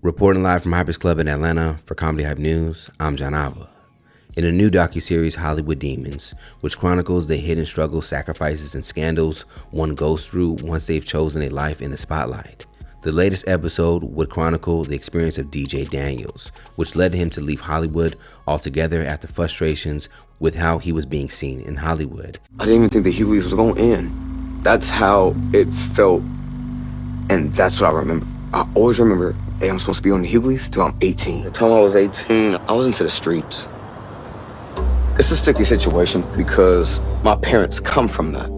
Reporting live from Hypers Club in Atlanta for Comedy Hype News, I'm John Alba. In a new docuseries, Hollywood Demons, which chronicles the hidden struggles, sacrifices, and scandals one goes through once they've chosen a life in the spotlight. The latest episode would chronicle the experience of DJ Daniels, which led him to leave Hollywood altogether after frustrations with how he was being seen in Hollywood. I didn't even think the Hughleys was going in. That's how it felt, and that's what I remember. I always remember, hey, I'm supposed to be on the Hughleys till I'm 18. The time I was 18, I was into the streets. It's a sticky situation because my parents come from that.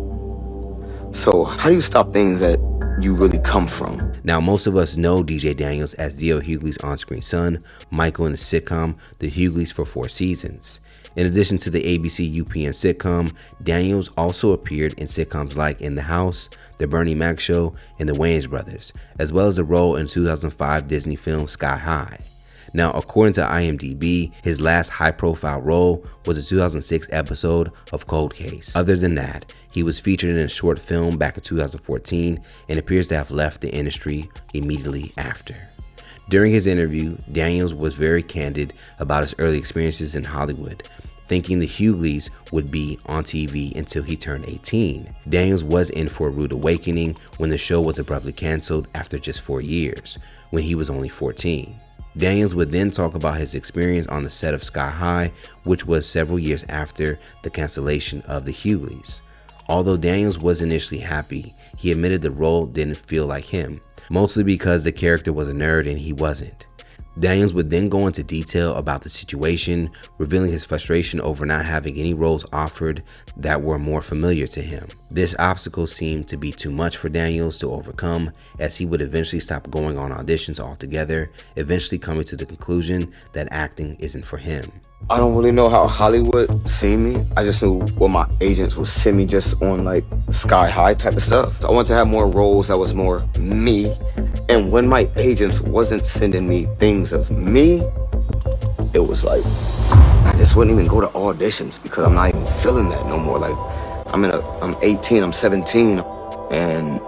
So how do you stop things that you really come from? Now, most of us know DJ Daniels as D.L. Hughley's on-screen son, Michael, in the sitcom The Hughleys for 4 seasons. In addition to the ABC UPN sitcom, Daniels also appeared in sitcoms like In the House, The Bernie Mac Show, and The Wayans Brothers, as well as a role in 2005 Disney film Sky High. Now, according to IMDb, his last high-profile role was a 2006 episode of Cold Case. Other than that, he was featured in a short film back in 2014 and appears to have left the industry immediately after. During his interview, Daniels was very candid about his early experiences in Hollywood, thinking the Hughleys would be on TV until he turned 18. Daniels was in for a rude awakening when the show was abruptly canceled after just 4 years, when he was only 14. Daniels would then talk about his experience on the set of Sky High, which was several years after the cancellation of the Hughleys. Although Daniels was initially happy, he admitted the role didn't feel like him, mostly because the character was a nerd and he wasn't. Daniels would then go into detail about the situation, revealing his frustration over not having any roles offered that were more familiar to him. This obstacle seemed to be too much for Daniels to overcome, as he would eventually stop going on auditions altogether, eventually coming to the conclusion that acting isn't for him. I don't really know how Hollywood seen me. I just knew what my agents would send me just on like Sky High type of stuff. I wanted to have more roles that was more me. And when my agents wasn't sending me things of me, it was like, I just wouldn't even go to auditions because I'm not even feeling that no more. Like I'm 18, I'm 17, and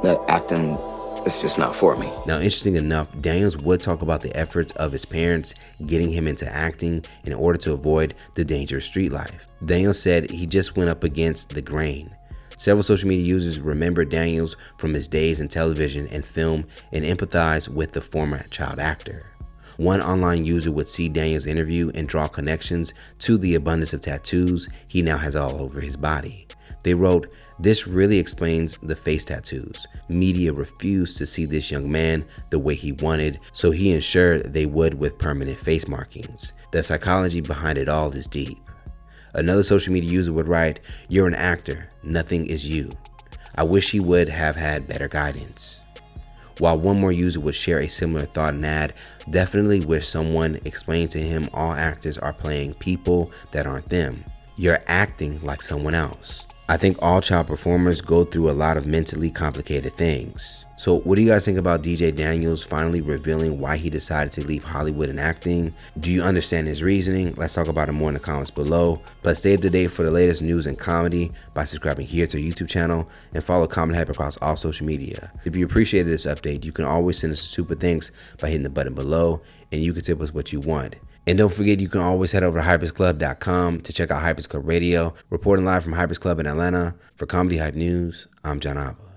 that acting, it's just not for me. Now, interesting enough, Daniels would talk about the efforts of his parents getting him into acting in order to avoid the dangerous street life. Daniels said he just went up against the grain. Several social media users remember Daniels from his days in television and film and empathize with the former child actor. One online user would see Daniels' interview and draw connections to the abundance of tattoos he now has all over his body. They wrote, "This really explains the face tattoos. Media refused to see this young man the way he wanted, so he ensured they would with permanent face markings. The psychology behind it all is deep." Another social media user would write, "You're an actor, nothing is you. I wish he would have had better guidance." While one more user would share a similar thought and add, "Definitely wish someone explained to him all actors are playing people that aren't them. You're acting like someone else." I think all child performers go through a lot of mentally complicated things. So what do you guys think about DJ Daniels finally revealing why he decided to leave Hollywood and acting? Do you understand his reasoning? Let's talk about it more in the comments below. Plus, stay up to date for the latest news and comedy by subscribing here to our YouTube channel and follow Comedy Hype across all social media. If you appreciated this update, you can always send us a super thanks by hitting the button below, and you can tip us what you want. And don't forget, you can always head over to hypersclub.com to check out Hypers Club Radio. Reporting live from Hypers Club in Atlanta for Comedy Hype News, I'm John Alba.